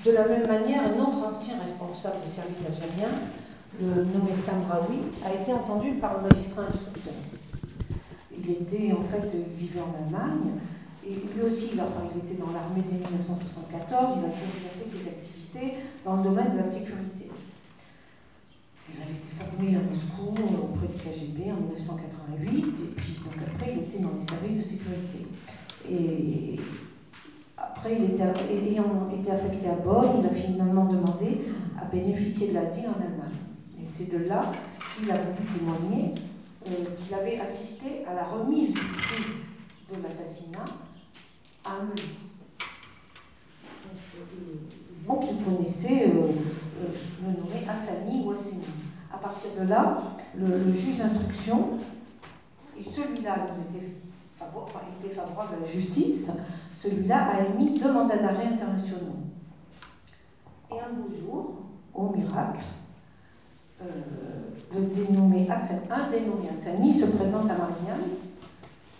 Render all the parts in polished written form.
De la même manière, un autre ancien responsable des services algériens, le nommé Samraoui, a été entendu par le magistrat instructeur. Il était, en fait, il vivait en Allemagne, et lui aussi, il était dans l'armée dès 1974, il a toujours exercé ses activités dans le domaine de la sécurité. Il avait été formé à Moscou auprès du KGB en 1988, et puis donc après, il était dans les services de sécurité. Et après, ayant été affecté à Bonn, il a finalement demandé à bénéficier de l'asile en Allemagne. Et c'est de là qu'il a voulu témoigner qu'il avait assisté à la remise du prix de l'assassinat à Melun. Donc il connaissait le nommé Hassani ou Hassani. À partir de là, le juge d'instruction, et celui-là était favorable à la justice, celui-là a émis 2 mandats d'arrêt internationaux. Et un beau jour, au miracle, un dénommé Hassani se présente à Marianne,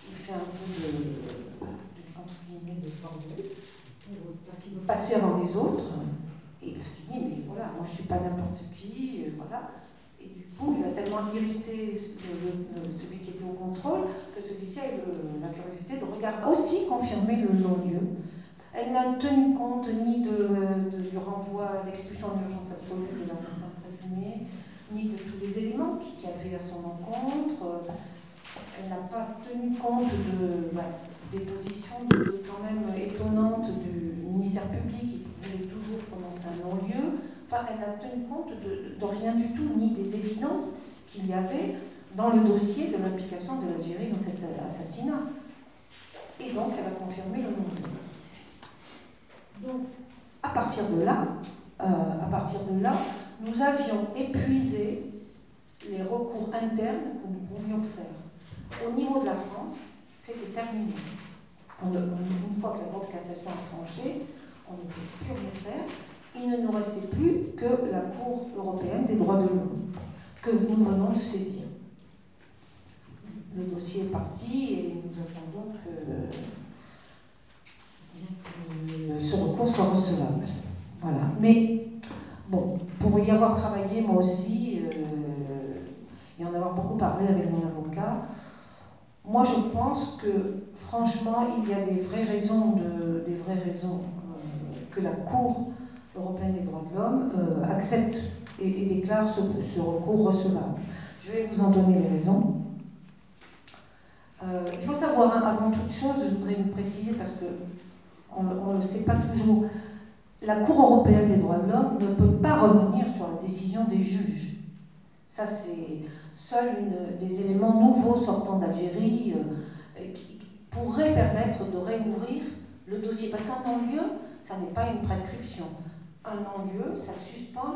il fait un peu de formule, parce qu'il veut passer avant les autres, et parce qu'il dit, mais voilà, moi je ne suis pas n'importe qui, voilà. Et du coup, il a tellement irrité celui qui était au contrôle que celui-ci a eu la curiosité de regarder aussi confirmer le non-lieu. Elle n'a tenu compte ni du renvoi d'expulsion d'urgence absolue de l'assassin présumé, ni de tous les éléments qu'il y avait à son encontre. Elle n'a pas tenu compte des positions quand même étonnantes du ministère public qui voulait toujours prononcer un non-lieu. Enfin, elle n'a tenu compte de rien du tout, ni des évidences qu'il y avait dans le dossier de l'implication de l'Algérie dans cet assassinat. Et donc, elle a confirmé le non-lieu. Donc, à partir de là, nous avions épuisé les recours internes que nous pouvions faire. Au niveau de la France, c'était terminé. Une fois que la Cour de cassation a tranché, on ne pouvait plus rien faire. Il ne nous restait plus que la Cour européenne des droits de l'homme, que nous venons de saisir. Le dossier est parti et nous attendons que ce recours soit recevable. Voilà. Mais, bon, pour y avoir travaillé, moi aussi, et en avoir beaucoup parlé avec mon avocat, moi je pense que, franchement, il y a des vraies raisons que la Cour européenne des droits de l'homme accepte et déclare ce recours recevable. Je vais vous en donner les raisons. Il faut savoir, hein, avant toute chose, je voudrais vous préciser, parce qu'on ne le sait pas toujours, la Cour européenne des droits de l'homme ne peut pas revenir sur la décision des juges. Ça, c'est seul des éléments nouveaux sortant d'Algérie qui pourraient permettre de réouvrir le dossier. Parce qu'un non-lieu, ça n'est pas une prescription. Un non-lieu, ça suspend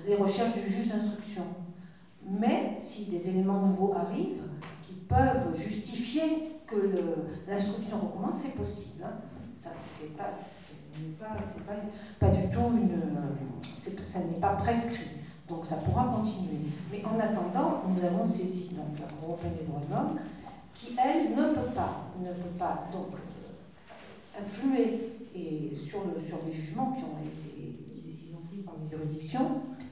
les recherches du juge d'instruction. Mais si des éléments nouveaux arrivent, qui peuvent justifier que l'instruction recommence, c'est possible. Hein. Ça, pas du tout ça n'est pas prescrit. Donc ça pourra continuer. Mais en attendant, nous avons saisi donc, la Cour européenne des droits de l'homme, qui, elle, ne peut pas donc, influer sur les jugements qui ont été des décisions prises par les juridictions.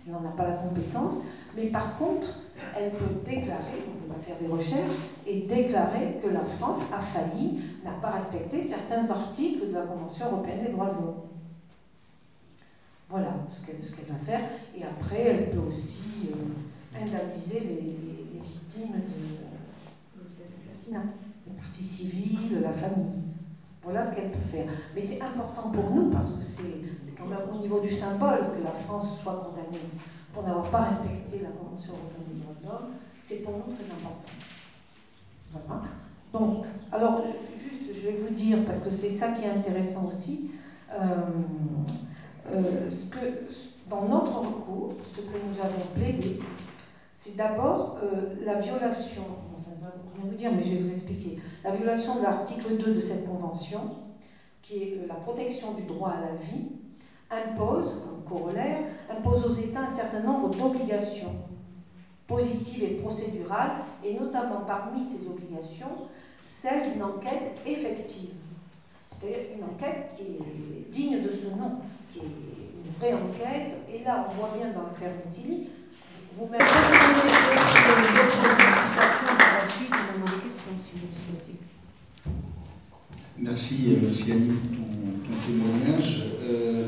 Elle n'en a pas la compétence. Mais par contre, elle peut déclarer, on va faire des recherches, et déclarer que la France a failli, n'a pas respecté certains articles de la Convention européenne des droits de l'homme. Voilà ce qu'elle va faire. Et après, elle peut aussi indemniser les victimes de cet assassinat, les parties civiles, la famille. Voilà ce qu'elle peut faire. Mais c'est important pour nous, parce que c'est quand même au niveau du symbole que la France soit condamnée pour n'avoir pas respecté la Convention européenne des droits de l'homme. C'est pour nous très important. Voilà. Donc, alors, juste, je vais vous dire, parce que c'est ça qui est intéressant aussi, dans notre recours, ce que nous avons plaidé, c'est d'abord la violation, bon, ça ne va rien vous dire, mais je vais vous expliquer, la violation de l'article 2 de cette convention, qui est la protection du droit à la vie, impose, comme corollaire, impose aux États un certain nombre d'obligations positives et procédurales, et notamment parmi ces obligations, celle d'une enquête effective. C'est une enquête qui est digne de ce nom, qui est une vraie enquête. Et là, on voit bien dans l'affaire Missili, vous-même redonnez d'autres explications par la suite, on a des questions si vous le souhaitez. Merci, merci Annie pour ton témoignage.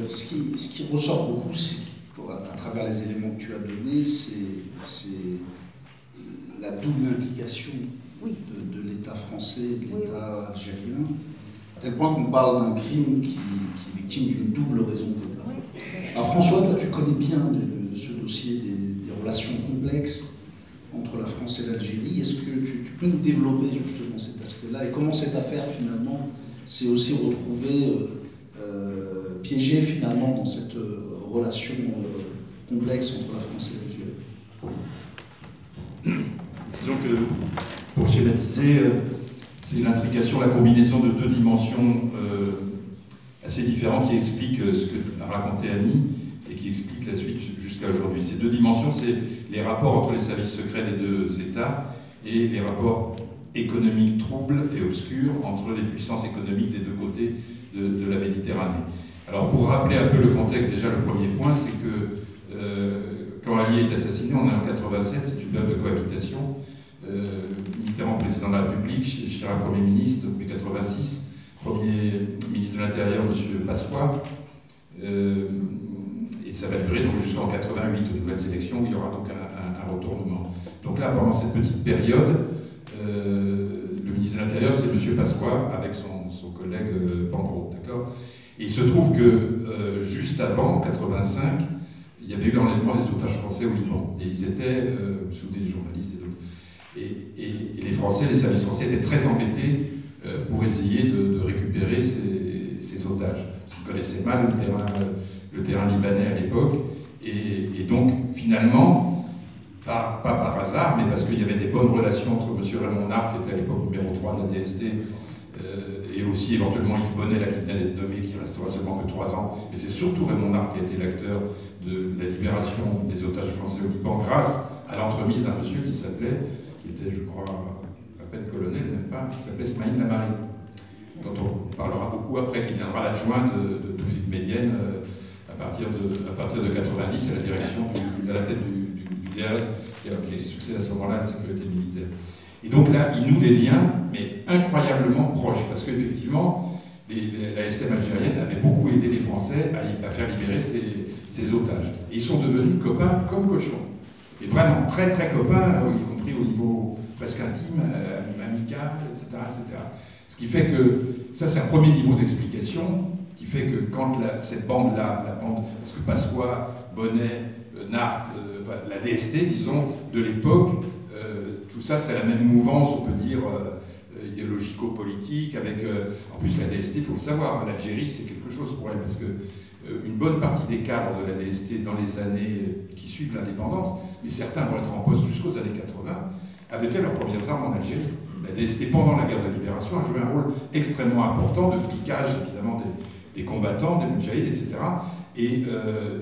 Ce qui ressort beaucoup, c'est à travers les éléments que tu as donnés, c'est la double implication de l'État français et de l'État algérien, à tel point qu'on parle d'un crime qui est victime d'une double raison d'État. Alors François, toi tu connais bien de ce dossier des relations complexes entre la France et l'Algérie. Est-ce que tu peux nous développer justement cet aspect-là et comment cette affaire finalement s'est aussi retrouvée piégée finalement dans cette relation complexe entre la France et l'Algérie? Disons que, pour schématiser, c'est l'intrication, la combinaison de deux dimensions assez différentes qui expliquent ce que a raconté Annie et qui expliquent la suite jusqu'à aujourd'hui. Ces deux dimensions, c'est les rapports entre les services secrets des deux États et les rapports économiques troubles et obscurs entre les puissances économiques des deux côtés de la Méditerranée. Alors pour rappeler un peu le contexte, déjà le premier point, c'est que quand Ali est assassiné, on est en 87, c'est une date de cohabitation. Mitterrand, président de la République, Chirac, Premier ministre depuis 86, Premier ministre de l'Intérieur, M. Pasqua. Et ça va durer donc jusqu'en 88, aux nouvelles élections, où il y aura donc un retournement. Donc là, pendant cette petite période, le ministre de l'Intérieur, c'est M. Pasqua, avec son collègue Pandro, d'accord. Et il se trouve que juste avant, en 85, il y avait eu l'enlèvement des otages français au Liban. Et ils étaient, vous vous souvenez des journalistes et d'autres. Et les Français, les services français étaient très embêtés pour essayer de récupérer ces otages. Parce qu'ils connaissaient mal le terrain libanais à l'époque. Et donc, finalement, pas par hasard, mais parce qu'il y avait des bonnes relations entre M. Raymond Nart, qui était à l'époque numéro 3 de la DST, et aussi éventuellement Yves Bonnet, là, qui venait d'être nommé, qui restera seulement que 3 ans. Mais c'est surtout Raymond Nart qui a été l'acteur de la libération des otages français au Liban, grâce à l'entremise d'un monsieur qui s'appelait, qui était, je crois, à peine colonel, même pas, qui s'appelait Smaïl Lamari, dont on parlera beaucoup après, qui viendra l'adjoint de Toufik Médienne à partir de 90 à la direction, à la tête du DRS, qui a eu succès à ce moment-là, la sécurité militaire. Et donc là, il noue des liens, mais incroyablement proches, parce qu'effectivement, la SM algérienne avait beaucoup aidé les Français à faire libérer ces otages. Et ils sont devenus copains comme cochons. Et vraiment très très copains, y compris au niveau presque intime, amical, etc., etc. Ce qui fait que, ça c'est un premier niveau d'explication, qui fait que quand cette bande-là, la bande, parce que Pasqua, Bonnet, Nart, la DST, disons, de l'époque, tout ça c'est la même mouvance, on peut dire, idéologico-politique, avec, en plus la DST, il faut le savoir, l'Algérie c'est quelque chose pour elle, parce que une bonne partie des cadres de la DST dans les années qui suivent l'indépendance, mais certains vont être en poste jusqu'aux années 80, avaient fait leurs premières armes en Algérie. La DST, pendant la guerre de libération, a joué un rôle extrêmement important de flicage, évidemment, des combattants, des moudjahidis, etc. Et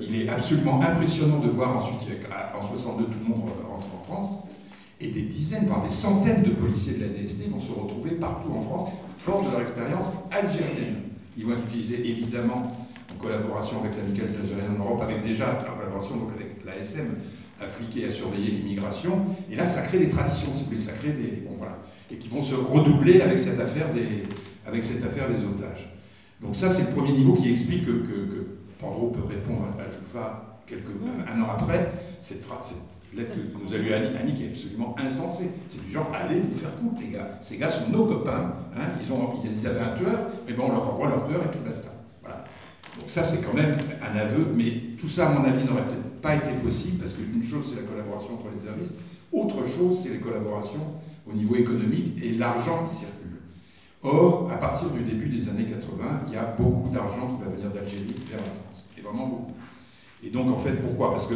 il est absolument impressionnant de voir ensuite, en 62, tout le monde rentre en France, et des dizaines, voire des centaines de policiers de la DST vont se retrouver partout en France, forts de leur expérience algérienne. Ils vont être utilisés, évidemment, en collaboration avec l'Amicale des Algériens en Europe, avec déjà en collaboration donc avec l'ASM, à fliquer, à surveiller l'immigration. Et là, ça crée des traditions, si vous voulez, ça crée des... Bon, voilà. Et qui vont se redoubler avec cette affaire des otages. Donc ça, c'est le premier niveau qui explique que Pandro peut répondre à Joufa un an après, cette lettre que nous a lu Annie, qui est absolument insensée. C'est du genre, allez nous faire foutre, les gars. Ces gars sont nos copains, hein. Ils avaient un tueur, et ben on leur envoie leur tueur et puis basta. Voilà. Donc ça, c'est quand même un aveu, mais tout ça, à mon avis, n'aurait peut-être pas été possible, parce qu'une chose, c'est la collaboration entre les services, autre chose, c'est les collaborations au niveau économique et l'argent qui circule. Or, à partir du début des années 80, il y a beaucoup d'argent qui va venir d'Algérie vers la France, et vraiment beaucoup. Et donc, en fait, pourquoi? Parce que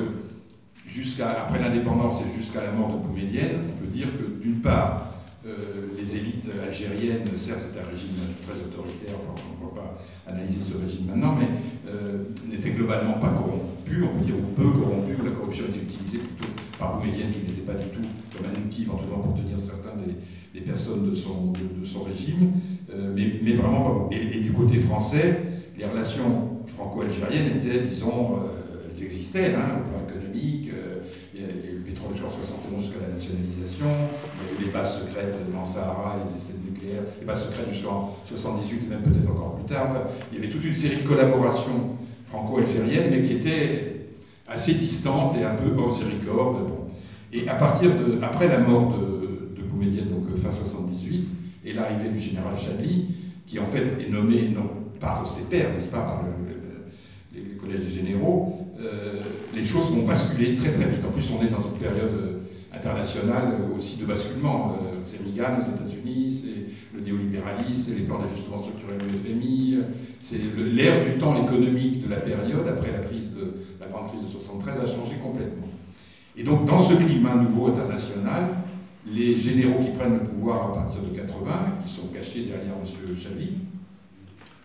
après l'indépendance et jusqu'à la mort de Boumedienne, on peut dire que, d'une part, les élites algériennes, certes c'est un régime très autoritaire, enfin, on ne va pas analyser ce régime maintenant, mais n'étaient globalement pas corrompus, on peut dire peu corrompus, la corruption était utilisée plutôt par Boumedienne, qui n'était pas du tout comme un outil éventuellement pour tenir certains des personnes de son régime, mais vraiment pas beaucoup. Et du côté français, les relations franco-algériennes étaient, disons, elles existaient, hein, au plan économique. Il y a eu le pétrole jusqu'en 71 jusqu'à la nationalisation, il y a eu les bases secrètes dans le Sahara, les essais nucléaires, les bases secrètes jusqu'en 78 et même peut-être encore plus tard. Enfin, il y avait toute une série de collaborations franco-algériennes, mais qui étaient assez distantes et un peu hors the record. Bon. Et à partir de, après la mort de Boumedienne, donc fin 78, et l'arrivée du général Chadli, qui en fait est nommé non par ses pairs, n'est-ce pas, par les collèges des généraux, les choses vont basculer très très vite. En plus, on est dans une période internationale aussi de basculement. C'est Reagan aux États-Unis, c'est le néolibéralisme, c'est les plans d'ajustement structurel du FMI, c'est l'ère du temps économique de la période, après la grande crise de 73, a changé complètement. Et donc, dans ce climat nouveau international, les généraux qui prennent le pouvoir à partir de 80, qui sont cachés derrière M. Chadli,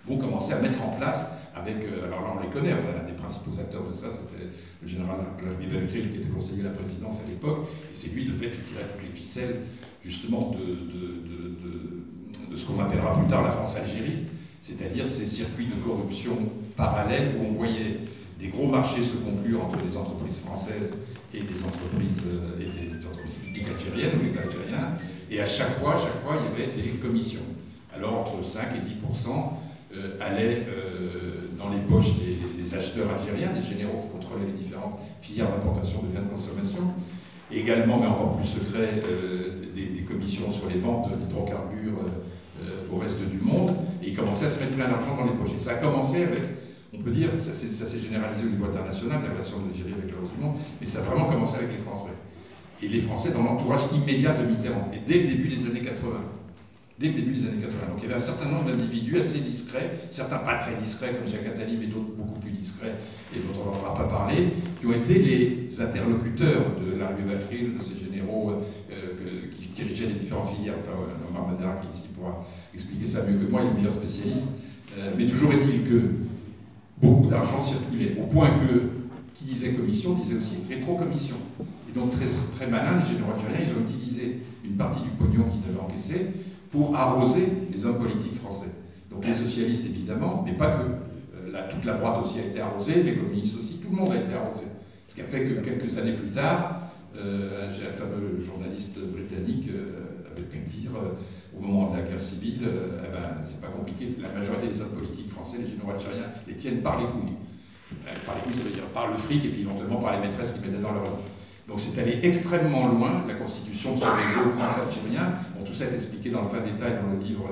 vont commencer à mettre en place, avec, alors là on les connaît, enfin l'un des principaux acteurs de ça, c'était le général Louis Bellecril, qui était conseiller à la présidence à l'époque, et c'est lui de fait qui tirait toutes les ficelles, justement, de ce qu'on appellera plus tard la France-Algérie, c'est-à-dire ces circuits de corruption parallèles où on voyait des gros marchés se conclure entre des entreprises françaises et des entreprises publiques algériennes ou algériennes, et à chaque fois, il y avait des commissions. Alors entre 5 et 10% allaient dans les poches des acheteurs algériens, des généraux qui contrôlaient les différentes filières d'importation de biens de consommation, et également, mais encore plus secret, des commissions sur les ventes d'hydrocarbures au reste du monde, et ils commençaient à se mettre plein d'argent dans les poches. Et ça a commencé avec, on peut dire, ça s'est généralisé au niveau international, la relation de l'Algérie avec le reste du monde, mais ça a vraiment commencé avec les Français. Et les Français dans l'entourage immédiat de Mitterrand, et dès le début des années 80. Dès le début des années 80. Donc il y avait un certain nombre d'individus assez discrets, certains pas très discrets comme Jacques Attali, mais d'autres beaucoup plus discrets, et dont on n'en aura pas parlé, qui ont été les interlocuteurs de Louis Bellecril, de ces généraux qui dirigeaient les différentes filières. Enfin, Omar Madara qui ici pourra expliquer ça mieux que moi, il est le meilleur spécialiste. Mais toujours est-il que beaucoup d'argent circulait, au point que, qui disait commission, disait aussi rétro-commission. Et donc très, très malin, les généraux algériens, ils ont utilisé une partie du pognon qu'ils avaient encaissé pour arroser les hommes politiques français. Donc les socialistes évidemment, mais pas que. Toute la droite aussi a été arrosée, les communistes aussi, tout le monde a été arrosé. Ce qui a fait que quelques années plus tard, un fameux journaliste britannique avait pu dire au moment de la guerre civile, c'est pas compliqué, la majorité des hommes politiques français, les généraux algériens, les tiennent par les couilles. Par les couilles, ça veut dire par le fric et puis éventuellement par les maîtresses qu'ils mettaient dans leur vie. Donc c'est allé extrêmement loin, la constitution de ce réseau France-algérien. Bon, tout ça est expliqué dans le fin détail dans le livre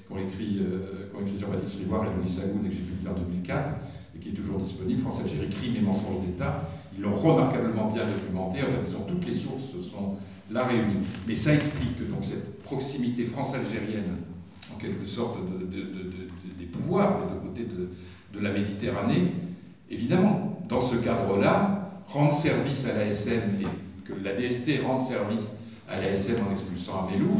qu'ont écrit Jean-Baptiste Rivoire et Louis Sagoud et que j'ai publié en 2004, et qui est toujours disponible, France-Algérie, crimes et mensonges d'État. Ils l'ont remarquablement bien documenté, en fait, ils ont toutes les sources sont là réunies. Mais ça explique que donc, cette proximité France-algérienne, en quelque sorte, des pouvoirs des deux côtés de la Méditerranée, évidemment, dans ce cadre-là, rendre service à l'ASM et que la DST rende service à l'ASM en expulsant Amelou,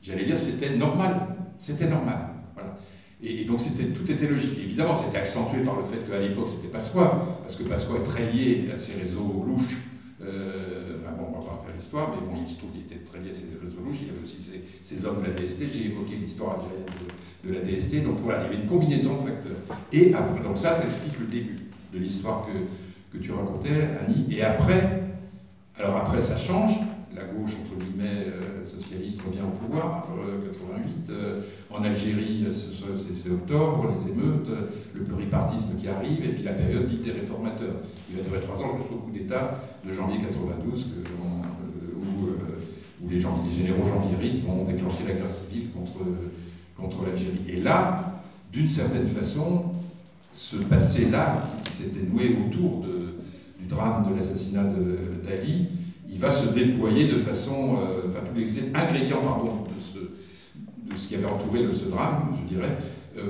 j'allais dire c'était normal. C'était normal. Voilà. Et donc tout était logique. Et évidemment, c'était accentué par le fait qu'à l'époque, c'était Pasqua, parce que Pasqua est très lié à ces réseaux louches. Enfin bon, on va pas faire l'histoire, mais bon, il se trouve qu'il était très lié à ces réseaux louches. Il y avait aussi ces hommes de la DST. J'ai évoqué l'histoire algérienne de la DST. Donc voilà, il y avait une combinaison de facteurs. Et après, donc ça explique le début de l'histoire que tu racontais, Annie. Et après, alors après, ça change. La gauche, entre guillemets, socialiste revient au pouvoir, 88. En Algérie, c'est octobre, les émeutes, le pluripartisme qui arrive, et puis la période dite des réformateurs, qui va durer 3 ans jusqu'au coup d'État de janvier 92, où les généraux janvieristes vont déclencher la guerre civile contre l'Algérie. Et là, d'une certaine façon, ce passé-là, qui s'était noué autour du drame de l'assassinat d'Ali, il va se déployer de façon, enfin tous les ingrédients de ce qui avait entouré ce drame, je dirais,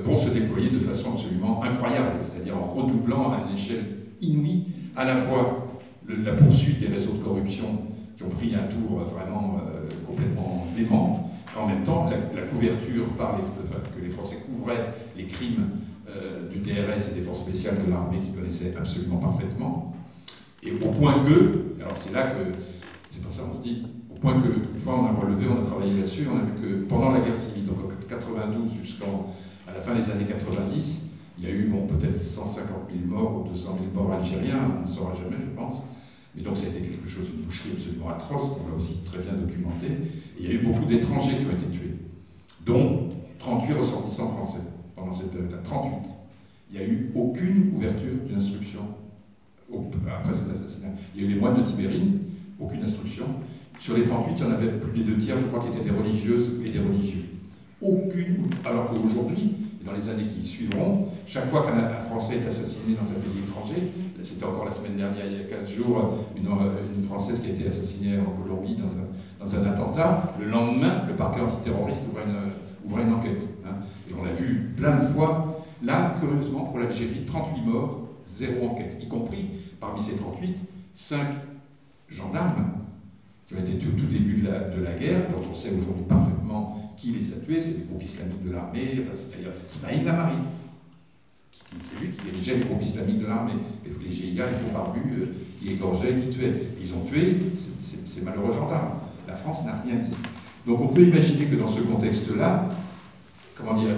vont se déployer de façon absolument incroyable, c'est-à-dire en redoublant à une échelle inouïe, à la fois la poursuite des réseaux de corruption qui ont pris un tour vraiment complètement dément, en même temps la couverture que les Français couvraient les crimes du DRS et des forces spéciales de l'armée qu'ils connaissaient absolument parfaitement, et au point que, alors c'est là que, c'est pour ça qu'on se dit, au point que, une fois on a relevé, on a travaillé là-dessus, on a vu que pendant la guerre civile, donc en 92 jusqu'à la fin des années 90, il y a eu peut-être 150 000 morts ou 200 000 morts algériens, on ne saura jamais, je pense. Mais donc ça a été quelque chose, une boucherie absolument atroce, qu'on l'a aussi très bien documenté. Et il y a eu beaucoup d'étrangers qui ont été tués, dont 38 ressortissants français pendant cette période-là. 38. Il n'y a eu aucune ouverture d'une instruction après cet assassinat. Il y a eu les moines de Tibérine, aucune instruction. Sur les 38, il y en avait plus des 2 tiers, je crois, qui étaient des religieuses et des religieux. Aucune, alors qu'aujourd'hui, et dans les années qui suivront, chaque fois qu'un Français est assassiné dans un pays étranger, c'était encore la semaine dernière, il y a 15 jours, une Française qui a été assassinée en Colombie dans un attentat, le lendemain, le parquet antiterroriste ouvrait une enquête. Hein. Et on l'a vu plein de fois. Là, curieusement, pour l'Algérie, 38 morts, 0 enquête, y compris, parmi ces 38, 5 gendarmes qui ont été tués au tout début de la guerre, dont on sait aujourd'hui parfaitement qui les a tués, c'est les groupes islamiques de l'armée, enfin, c'est-à-dire Smaïl Lamari, c'est lui qui dirigeait les groupes islamiques de l'armée, les GIA, les faux barbus, qui égorgeaient, qui tuaient. Et ils ont tué ces malheureux gendarmes. La France n'a rien dit. Donc on peut imaginer que dans ce contexte-là, comment dire,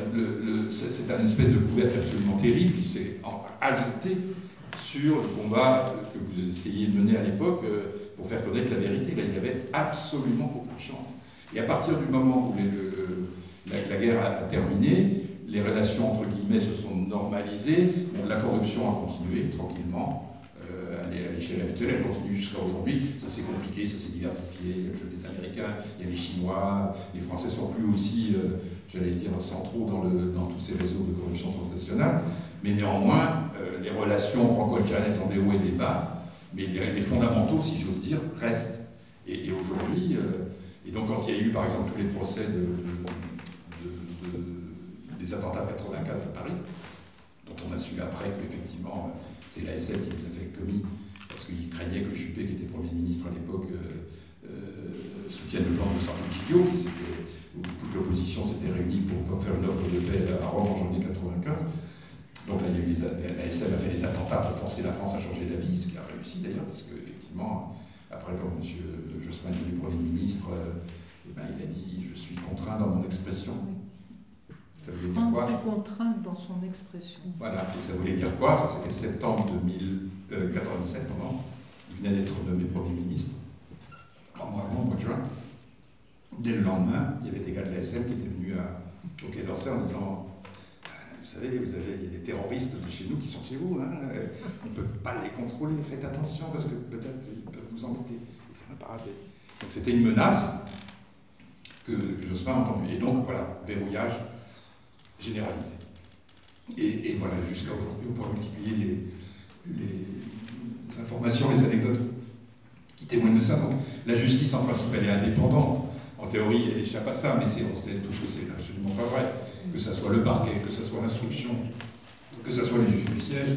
c'est un espèce de couvercle absolument terrible qui s'est ajouté sur le combat que vous essayiez de mener à l'époque pour faire connaître la vérité. Là, il y avait absolument beaucoup de chance. Et à partir du moment où la guerre a terminé, les relations entre guillemets se sont normalisées, la corruption a continué tranquillement à l'échelle habituelle, elle continue jusqu'à aujourd'hui. Ça s'est compliqué, ça s'est diversifié, il y a le jeu des Américains, il y a les Chinois, les Français sont plus aussi, j'allais dire, centraux dans tous ces réseaux de corruption transnationale, mais néanmoins, les relations franco-algériennes, elles ont des hauts et des bas, mais les fondamentaux, si j'ose dire, restent. Et aujourd'hui, et donc quand il y a eu par exemple tous les procès des attentats de 95 à Paris, dont on a su après qu'effectivement c'est l'ASM qui les avait commis, parce qu'il craignait que Juppé, qui était Premier ministre à l'époque, soutienne le plan de Sant'Egidio, où toute l'opposition s'était réunie pour faire une offre de paix à Rome en janvier 95. Donc là, l'ASM a fait des attentats pour forcer la France à changer d'avis, ce qui a réussi d'ailleurs, parce qu'effectivement, après quand M. Jospin est devenu Premier ministre, il a dit « je suis contraint dans mon expression ». Ça voulait dire quoi ? Ses contraintes dans son expression. Voilà, et ça voulait dire quoi ? Ça, c'était septembre 2097, moment. Il venait d'être nommé Premier ministre, en mois de juin. Dès le lendemain, il y avait des gars de l'ASM qui étaient venus au Quai d'Orsay en disant « Vous savez, il y a des terroristes de chez nous qui sont chez vous, hein, on ne peut pas les contrôler, faites attention parce que peut-être qu'ils peuvent vous embêter. » Et ça n'a pas raté. Donc c'était une menace que Jospin a entendue. Et donc voilà, verrouillage généralisé. Et voilà, jusqu'à aujourd'hui, on pourra multiplier les informations, les anecdotes qui témoignent de ça. Donc la justice, en principe, elle est indépendante. En théorie, elle échappe à ça, mais on sait tous que c'est absolument pas vrai. Que ce soit le parquet, que ce soit l'instruction, que ce soit les juges du siège,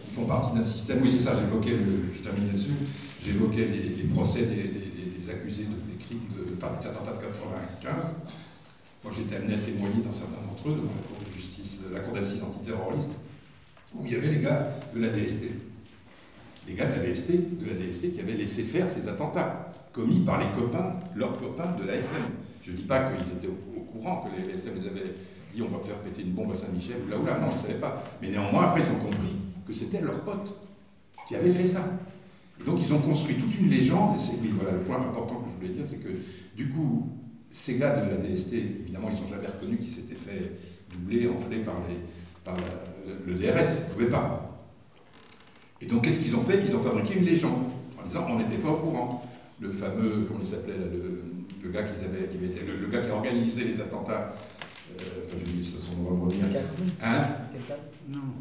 ils font partie d'un système. Oui, c'est ça, je termine là-dessus, j'évoquais les procès des accusés des crimes des attentats de 95. Moi, j'ai été amené à témoigner dans certains d'entre eux, devant la Cour de justice, la Cour d'assises antiterroriste, où il y avait les gars de la DST. Les gars de la DST qui avaient laissé faire ces attentats, commis par leurs copains de l'ASM. Je ne dis pas qu'ils étaient au courant, que l'ASM les avait dit on va faire péter une bombe à Saint-Michel, ou là, non, ils ne savaient pas. Mais néanmoins, après, ils ont compris que c'était leurs potes qui avaient fait ça. Et donc, ils ont construit toute une légende, et oui, voilà, le point important que je voulais dire, c'est que, du coup, ces gars de la DST, évidemment, ils n'ont jamais reconnu qu'ils s'étaient fait doubler, enfler par le DRS, ils ne pouvaient pas. Et donc, qu'est-ce qu'ils ont fait ? Ils ont fabriqué une légende, en disant on n'était pas au courant. Le fameux, comment il s'appelait, le gars le gars qui a organisé les attentats, enfin, je dis son nom va me revenir. Hein ?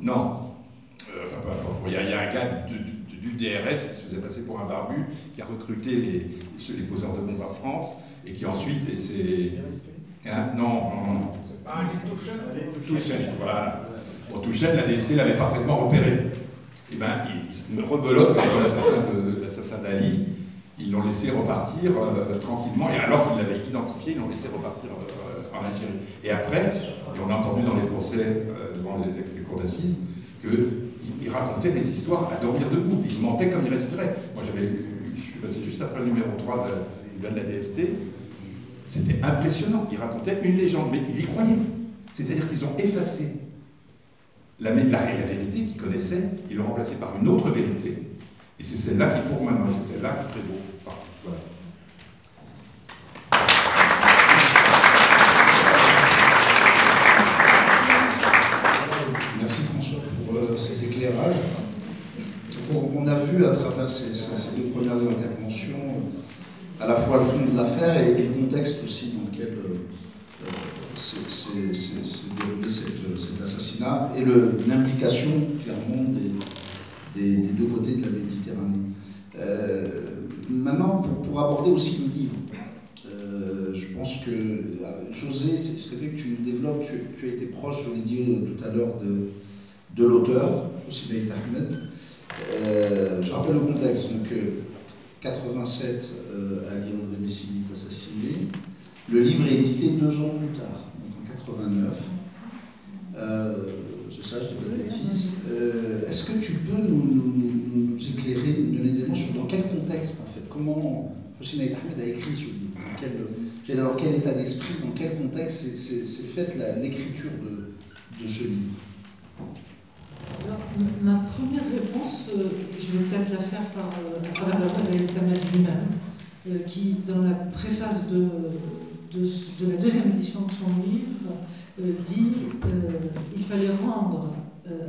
Non. Enfin, peu importe. Il y a un gars du DRS qui se faisait passer pour un barbu, qui a recruté les poseurs de bombes en France, et qui ensuite, non. Ah, les Touchènes, voilà. Pour Touchènes, la DST l'avait parfaitement repéré. Et bien, ils me rebelotent comme l'assassin d'Ali, ils l'ont laissé repartir tranquillement, et alors qu'ils l'avaient identifié, ils l'ont laissé repartir en Algérie. Et après, et on a entendu dans les procès devant les cours d'assises, qu'il racontait des histoires à dormir debout, il mentait comme il respirait. Moi, je suis passé juste après le numéro 3 l'écrivain de la DST, c'était impressionnant. Il racontait une légende, mais il y croyait. C'est-à-dire qu'ils ont effacé la vérité qu'ils connaissaient, ils l'ont remplacée par une autre vérité. Et c'est celle-là qu'il faut maintenant, et c'est celle-là qui prévaut. Voilà. Merci François pour ces éclairages. On a vu à travers ces deux premières interventions à la fois le fond de l'affaire et le contexte aussi dans lequel s'est déroulé cet assassinat et l'implication clairement des deux côtés de la Méditerranée. Maintenant, pour aborder aussi le livre, je pense que José, c'est vrai que tu nous développes, tu as été proche, je l'ai dit tout à l'heure, de l'auteur, aussi Aït Ahmed. Je rappelle le contexte, donc 87, Ali André Messilli est assassiné. Le livre est édité 2 ans plus tard, donc en 89. C'est ça, je dis pas de bêtises. Est-ce que tu peux nous éclairer, nous donner des éléments sur dans quel contexte, en fait, comment Hossein Aït Ahmed a écrit ce livre, dans quel état d'esprit, dans quel contexte s'est faite l'écriture de ce livre? Alors, ma première réponse, je vais peut-être la faire à travers la voix d'Aït Ahmed lui-même, qui, dans la préface de la deuxième édition de son livre, dit il fallait rendre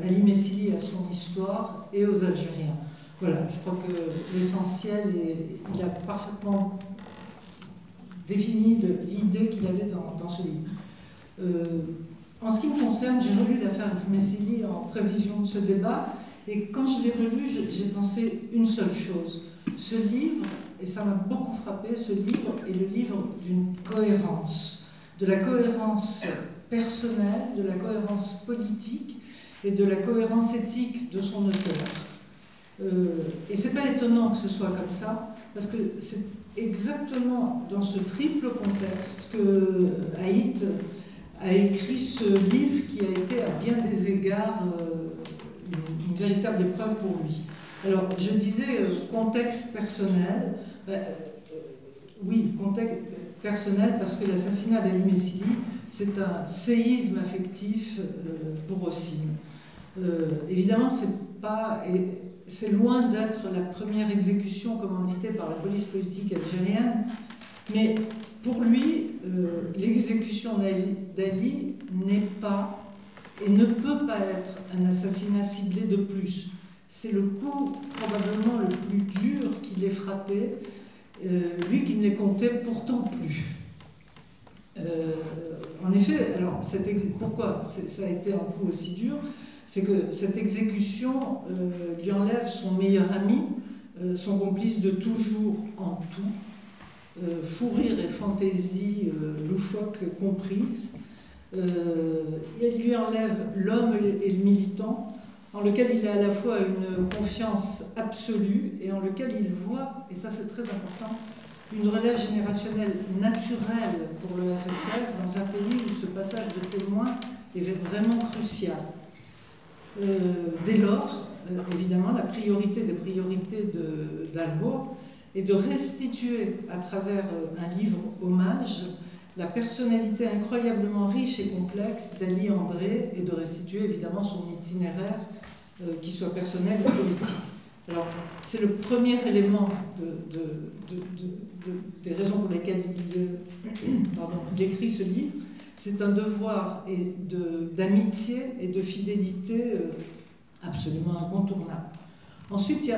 Ali Messilli à son histoire et aux Algériens. Voilà, je crois que l'essentiel, il a parfaitement défini l'idée qu'il avait dans ce livre. En ce qui me concerne, j'ai relu l'affaire Messilli en prévision de ce débat, et quand je l'ai relu, j'ai pensé une seule chose. Ce livre, et ça m'a beaucoup frappé, ce livre est le livre d'une cohérence, de la cohérence personnelle, de la cohérence politique et de la cohérence éthique de son auteur. Et c'est pas étonnant que ce soit comme ça, parce que c'est exactement dans ce triple contexte que Aït a écrit ce livre qui a été à bien des égards une véritable épreuve pour lui. Alors, je disais contexte personnel. Oui, contexte personnel parce que l'assassinat d'Ali Messilli, c'est un séisme affectif pour Hossein. Évidemment, c'est loin d'être la première exécution commanditée par la police politique algérienne, mais pour lui, l'exécution d'Ali n'est pas et ne peut pas être un assassinat ciblé de plus. C'est le coup probablement le plus dur qui l'ait frappé, lui qui ne les comptait pourtant plus. En effet, alors, pourquoi ça a été un coup aussi dur? C'est que cette exécution lui enlève son meilleur ami, son complice de toujours en tout, fou rire et fantaisie loufoque comprises. Il lui enlève l'homme et le militant, en lequel il a à la fois une confiance absolue et en lequel il voit, et ça c'est très important, une relève générationnelle naturelle pour le FFS dans un pays où ce passage de témoin est vraiment crucial. Dès lors, évidemment, la priorité des priorités d'Albo est de restituer à travers un livre hommage la personnalité incroyablement riche et complexe d'Ali André et de restituer évidemment son itinéraire qui soit personnel et politique. Alors, c'est le premier élément des raisons pour lesquelles il écrit ce livre. C'est un devoir d'amitié et de fidélité absolument incontournable. Ensuite,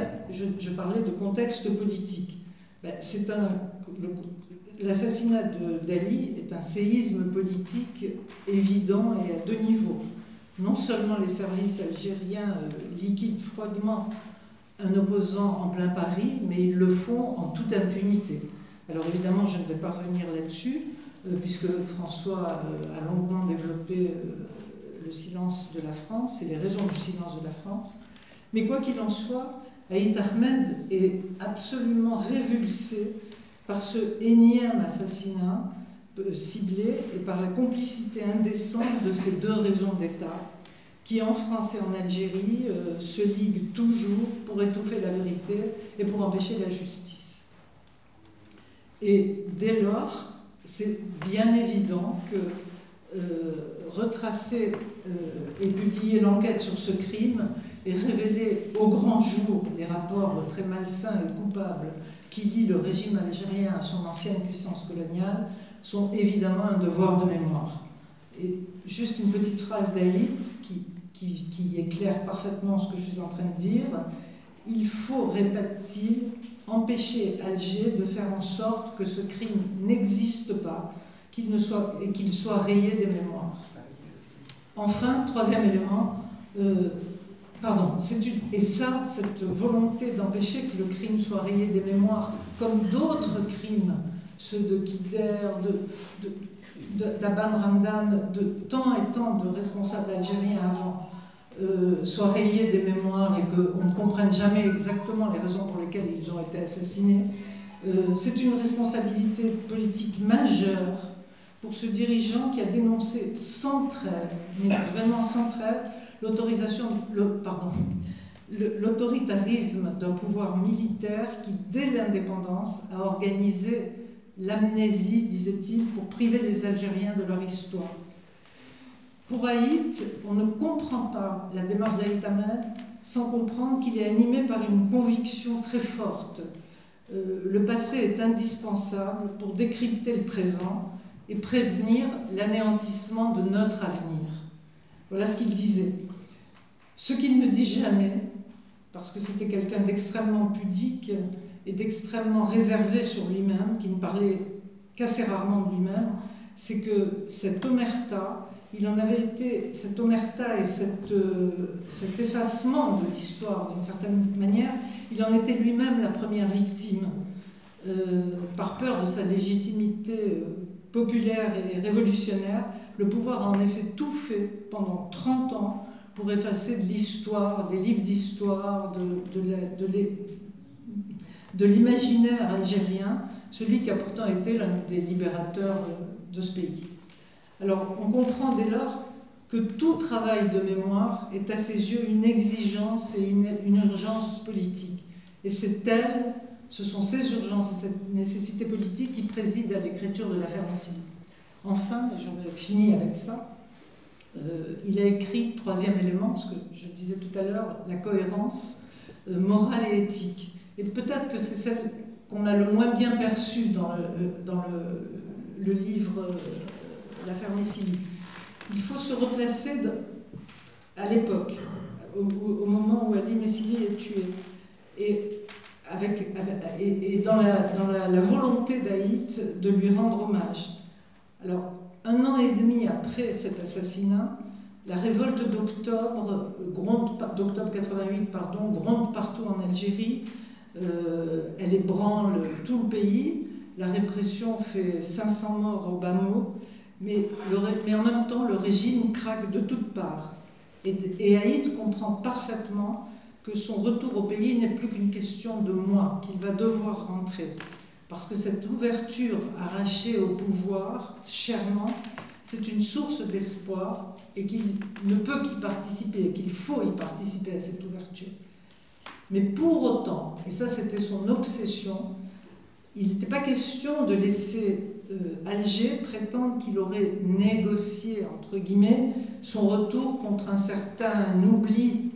je parlais de contexte politique. L'assassinat d'Ali est un séisme politique évident et à 2 niveaux. Non seulement les services algériens liquident froidement un opposant en plein Paris, mais ils le font en toute impunité. Alors évidemment, je ne vais pas revenir là-dessus, puisque François a longuement développé le silence de la France et les raisons du silence de la France. Mais quoi qu'il en soit, Aït Ahmed est absolument révulsé par ce énième assassinat ciblé et par la complicité indécente de ces 2 raisons d'État qui, en France et en Algérie, se liguent toujours pour étouffer la vérité et pour empêcher la justice. Et dès lors, c'est bien évident que retracer et publier l'enquête sur ce crime et révéler au grand jour les rapports très malsains et coupables qui lient le régime algérien à son ancienne puissance coloniale sont évidemment un devoir de mémoire. Et juste une petite phrase d'Aït qui éclaire parfaitement ce que je suis en train de dire. Il faut, répète-t-il, empêcher Alger de faire en sorte que ce crime n'existe pas, qu'il soit rayé des mémoires. Enfin, troisième élément, cette volonté d'empêcher que le crime soit rayé des mémoires, comme d'autres crimes, ceux de Kider, d'Aban Ramdan, de tant et tant de responsables algériens avant, soient rayés des mémoires et qu'on ne comprenne jamais exactement les raisons pour lesquelles ils ont été assassinés, c'est une responsabilité politique majeure pour ce dirigeant qui a dénoncé sans trêve, mais vraiment sans trêve, l'autoritarisme d'un pouvoir militaire qui, dès l'indépendance, a organisé l'amnésie, disait-il, pour priver les Algériens de leur histoire. Pour Aït, on ne comprend pas la démarche d'Aït Ahmed sans comprendre qu'il est animé par une conviction très forte. Le passé est indispensable pour décrypter le présent et prévenir l'anéantissement de notre avenir. Voilà ce qu'il disait. Ce qu'il ne dit jamais, parce que c'était quelqu'un d'extrêmement pudique et d'extrêmement réservé sur lui-même, qui ne parlait qu'assez rarement de lui-même, c'est que cette omerta, il en avait été, cette omerta et cet effacement de l'histoire, d'une certaine manière, il en était lui-même la première victime, par peur de sa légitimité populaire et révolutionnaire. Le pouvoir a en effet tout fait pendant 30 ans pour effacer de l'histoire, des livres d'histoire, de l'imaginaire algérien, celui qui a pourtant été l'un des libérateurs de ce pays. Alors, on comprend dès lors que tout travail de mémoire est à ses yeux une exigence et une urgence politique. Et ce sont ces urgences et cette nécessité politique qui président à l'écriture de l'affaire Missili. Enfin, j'en ai fini avec ça, il a écrit, troisième élément, ce que je disais tout à l'heure, la cohérence morale et éthique. Et peut-être que c'est celle qu'on a le moins bien perçue dans le livre l'affaire Missili. Il faut se replacer à l'époque, au moment où Ali Missili est tué, et dans la volonté d'Aït de lui rendre hommage. Alors, 1 an et demi après cet assassinat, la révolte d'octobre 88, gronde partout en Algérie. Elle ébranle tout le pays. La répression fait 500 morts au bas mot. Mais en même temps, le régime craque de toutes parts. Et Aït comprend parfaitement que son retour au pays n'est plus qu'une question de mois, qu'il va devoir rentrer. Parce que cette ouverture arrachée au pouvoir, chèrement, c'est une source d'espoir et qu'il ne peut qu'y participer, qu'il faut y participer à cette ouverture. Mais pour autant, et ça c'était son obsession, il n'était pas question de laisser Alger prétendre qu'il aurait négocié, entre guillemets, son retour contre un certain oubli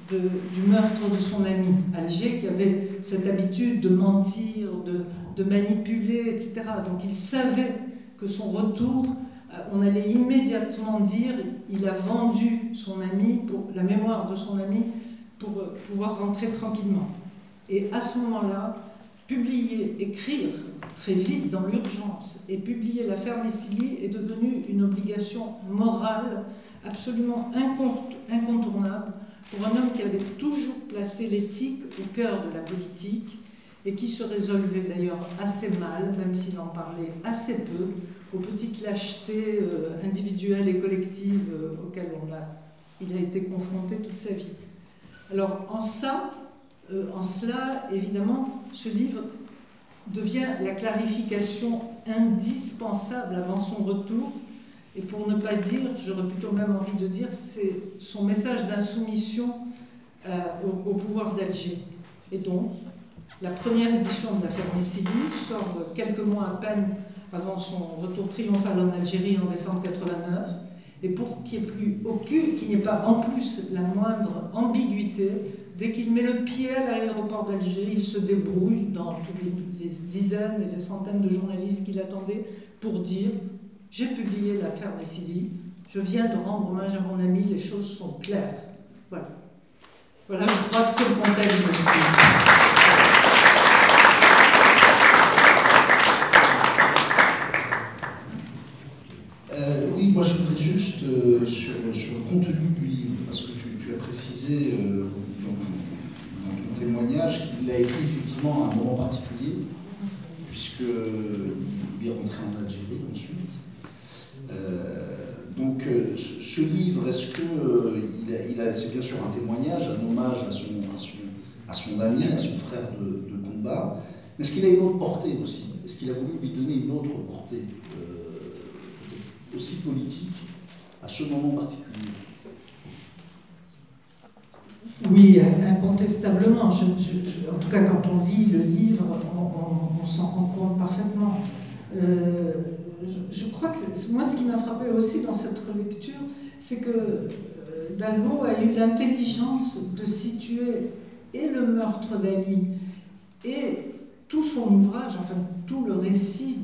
du meurtre de son ami. Alger qui avait cette habitude de mentir, de manipuler, etc. Donc il savait que son retour, on allait immédiatement dire il a vendu son ami, pour la mémoire de son ami, pour pouvoir rentrer tranquillement. Et à ce moment-là, écrire très vite dans l'urgence et publier l'affaire Missili est devenu une obligation morale absolument incontournable pour un homme qui avait toujours placé l'éthique au cœur de la politique et qui se résolvait d'ailleurs assez mal, même s'il en parlait assez peu, aux petites lâchetés individuelles et collectives auxquelles il a été confronté toute sa vie. Alors en cela, évidemment, ce livre devient la clarification indispensable avant son retour, et pour ne pas dire, j'aurais plutôt même envie de dire, c'est son message d'insoumission au pouvoir d'Alger. Et donc, La première édition de l'affaire Messili sort quelques mois à peine avant son retour triomphal en Algérie en décembre 89. Et pour qu'il n'y ait pas en plus la moindre ambiguïté, dès qu'il met le pied à l'aéroport d'Alger, il se débrouille dans toutes les dizaines et les centaines de journalistes qui l'attendaient pour dire « J'ai publié l'affaire Messili, je viens de rendre hommage à mon ami, les choses sont claires. » Voilà. Voilà, je crois que c'est le contexte aussi. Oui, moi je voudrais juste sur le contenu du livre, parce que tu as précisé dans ton témoignage qu'il l'a écrit effectivement à un moment particulier, puisqu'il est rentré en Algérie ensuite. Donc ce livre, est-ce que c'est bien sûr un témoignage, un hommage à son ami, à son frère de combat, mais est-ce qu'il a une autre portée aussi? Est-ce qu'il a voulu lui donner une autre portée aussi politique à ce moment particulier? Oui, incontestablement. En tout cas, quand on lit le livre, on s'en rend compte parfaitement. Je crois que moi, ce qui m'a frappé aussi dans cette relecture, c'est que Dalbo a eu l'intelligence de situer et le meurtre d'Ali et tout son ouvrage, enfin tout le récit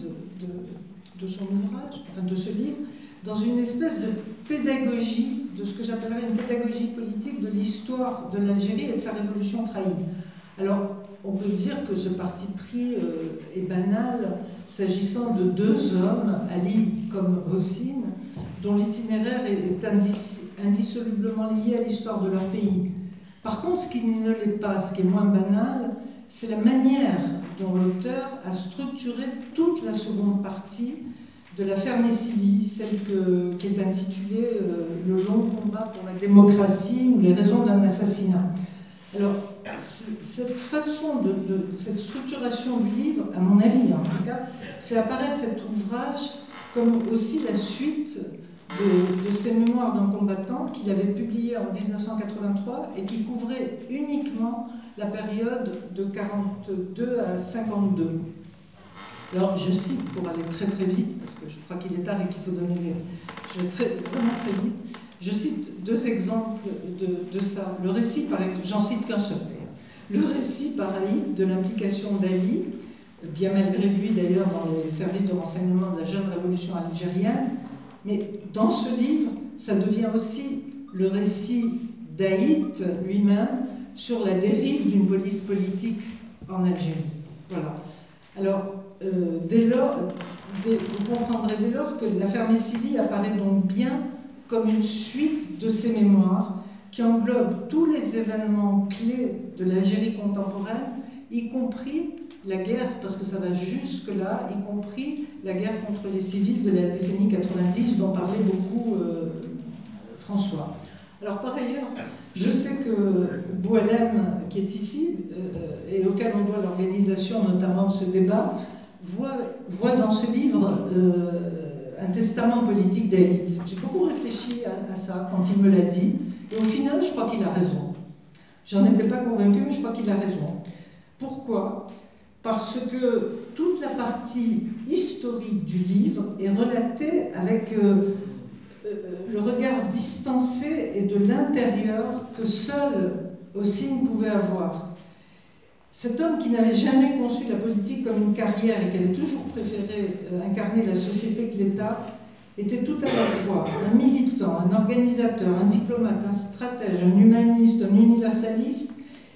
de son ouvrage, enfin de ce livre, dans une espèce de pédagogie, de ce que j'appellerais une pédagogie politique de l'histoire de l'Algérie et de sa révolution trahie. Alors, on peut dire que ce parti pris est banal, s'agissant de deux hommes, Ali comme Hossein, dont l'itinéraire est indissolublement lié à l'histoire de leur pays. Par contre, ce qui ne l'est pas, ce qui est moins banal, c'est la manière dont l'auteur a structuré toute la seconde partie de l'affaire Messili, celle qui est intitulée « Le long combat pour la démocratie ou les raisons d'un assassinat ». Alors, cette façon cette structuration du livre, à mon avis en tout cas, fait apparaître cet ouvrage comme aussi la suite de ses mémoires d'un combattant qu'il avait publié en 1983 et qui couvrait uniquement la période de 42 à 52. Alors, je cite, pour aller très très vite, parce que je crois qu'il est tard et qu'il faut donner je vais vraiment très vite, je cite deux exemples de ça. Le récit, j'en cite qu'un seul d'ailleurs. Le récit, pareil, de l'implication d'Ali, bien malgré lui d'ailleurs dans les services de renseignement de la jeune révolution algérienne, mais dans ce livre, ça devient aussi le récit d'Aït lui-même sur la dérive d'une police politique en Algérie. Voilà. Alors, vous comprendrez dès lors que l'affaire Messili apparaît donc bien comme une suite de ces mémoires qui englobent tous les événements clés de l'Algérie contemporaine, y compris la guerre, parce que ça va jusque-là, y compris la guerre contre les civils de la décennie 90 dont parlait beaucoup François. Alors par ailleurs, je sais que Boualem, qui est ici, et auquel on doit l'organisation notamment de ce débat, voit dans ce livre un testament politique d'élite. J'ai beaucoup réfléchi à ça quand il me l'a dit, et au final, je crois qu'il a raison. J'en étais pas convaincue, mais je crois qu'il a raison. Pourquoi ? Parce que toute la partie historique du livre est relatée avec le regard distancé et de l'intérieur que seul Hossein pouvait avoir. Cet homme qui n'avait jamais conçu la politique comme une carrière et qui avait toujours préféré incarner la société que l'État, était tout à la fois un militant, un organisateur, un diplomate, un stratège, un humaniste, un universaliste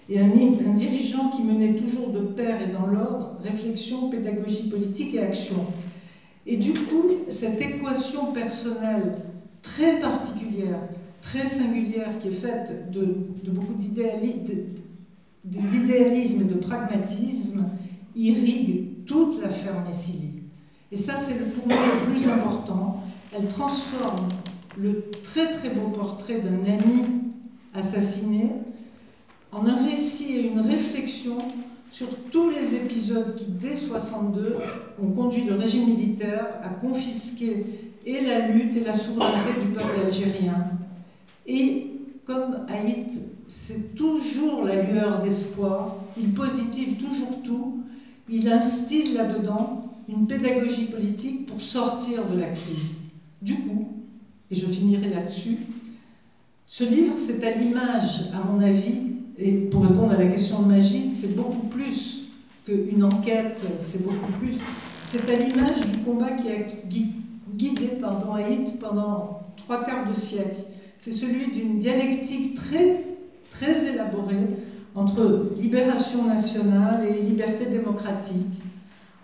et un dirigeant qui menait toujours de pair et dans l'ordre réflexion, pédagogie politique et action. Et du coup, cette équation personnelle très particulière, très singulière, qui est faite de beaucoup d'idéalisme et de pragmatisme, irrigue toute l'affaire Messili. Et ça, c'est pour moi le plus important. Elle transforme le très très beau portrait d'un ami assassiné en un récit et une réflexion sur tous les épisodes qui, dès 1962, ont conduit le régime militaire à confisquer et la lutte et la souveraineté du peuple algérien. Et comme Aït c'est toujours la lueur d'espoir, il positive toujours tout, il instille là-dedans une pédagogie politique pour sortir de la crise. Du coup, et je finirai là-dessus, ce livre, c'est à l'image, à mon avis, et pour répondre à la question de Magid, c'est beaucoup plus qu'une enquête, c'est beaucoup plus. C'est à l'image du combat qui a guidé Haït pendant 3/4 de siècle. C'est celui d'une dialectique très, très élaborée entre libération nationale et liberté démocratique,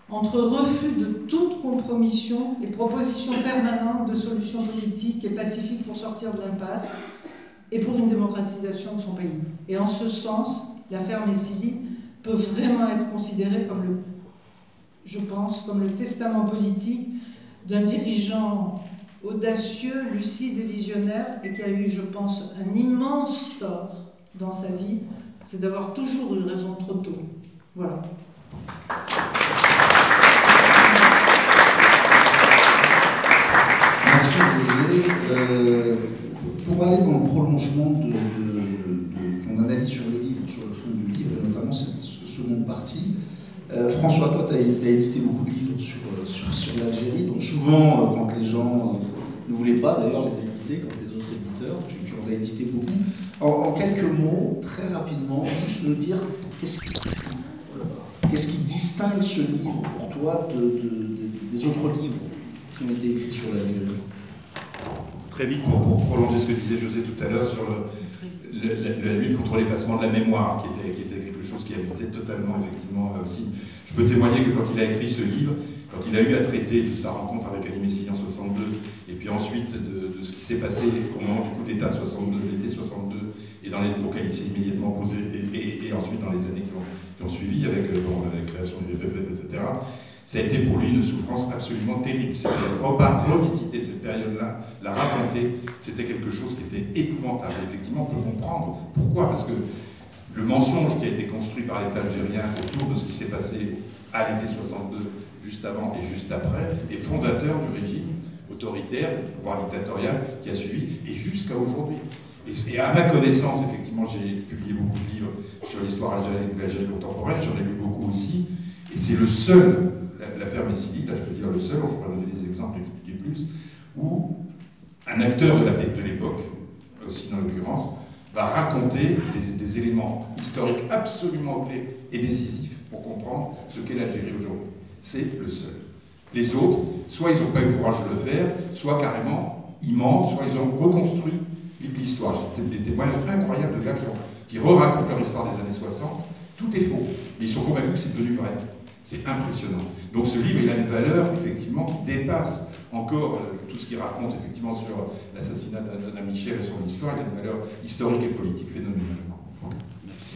entre refus de toute compromission et proposition permanente de solutions politiques et pacifiques pour sortir de l'impasse et pour une démocratisation de son pays. Et en ce sens, l'affaire Messili peut vraiment être considérée comme je pense, comme le testament politique d'un dirigeant audacieux, lucide et visionnaire, et qui a eu, je pense, un immense tort dans sa vie, c'est d'avoir toujours eu raison trop tôt. Voilà. Merci José. Pour aller dans le prolongement de ton analyse sur le livre, sur le fond du livre, et notamment cette seconde partie, François, toi, tu as édité beaucoup de livres sur l'Algérie, donc souvent, quand les gens ne voulaient pas d'ailleurs les éditer, quand les autres éditeurs, tu en as édité beaucoup. En quelques mots, très rapidement, juste nous dire qu'est-ce qui distingue ce livre pour toi des autres livres qui ont été écrits sur l'Algérie. Très vite, pour prolonger ce que disait José tout à l'heure sur la lutte contre l'effacement de la mémoire, qui était quelque chose qui habitait totalement, effectivement, aussi. Je peux témoigner que quand il a écrit ce livre, quand il a eu à traiter de sa rencontre avec Ali Messili en 62, et puis ensuite de ce qui s'est passé au moment du coup d'État de 62, l'été 62, et auquel il s'est immédiatement posé, et ensuite dans les années qui ont suivi, avec la création du FFS, etc., ça a été pour lui une souffrance absolument terrible. C'était revisiter cette période-là, la raconter, c'était quelque chose qui était épouvantable. Et effectivement, on peut comprendre pourquoi, parce que le mensonge qui a été construit par l'État algérien autour de ce qui s'est passé à l'été 62, juste avant et juste après, est fondateur du régime autoritaire, du pouvoir dictatorial qui a suivi, et jusqu'à aujourd'hui. Et à ma connaissance, effectivement, j'ai publié beaucoup de livres sur l'histoire algérienne et de l'Algérie contemporaine, j'en ai lu beaucoup aussi, et c'est le seul, l'affaire Messili, là je peux dire le seul, je pourrais donner des exemples, expliquer plus, où un acteur de l'époque, aussi dans l'occurrence, va raconter des éléments historiques absolument clés et décisifs pour comprendre ce qu'est l'Algérie aujourd'hui. C'est le seul. Les autres, soit ils n'ont pas eu le courage de le faire, soit carrément ils mentent, soit ils ont reconstruit l'histoire. J'ai des témoignages incroyables de gars qui re-racontent leur histoire des années 60. Tout est faux, mais ils sont convaincus que c'est devenu vrai. C'est impressionnant. Donc ce livre, il a une valeur, effectivement, qui dépasse encore tout ce qu'il raconte, effectivement, sur l'assassinat d'Anna Michel et son histoire. Il a une valeur historique et politique phénoménale. Merci.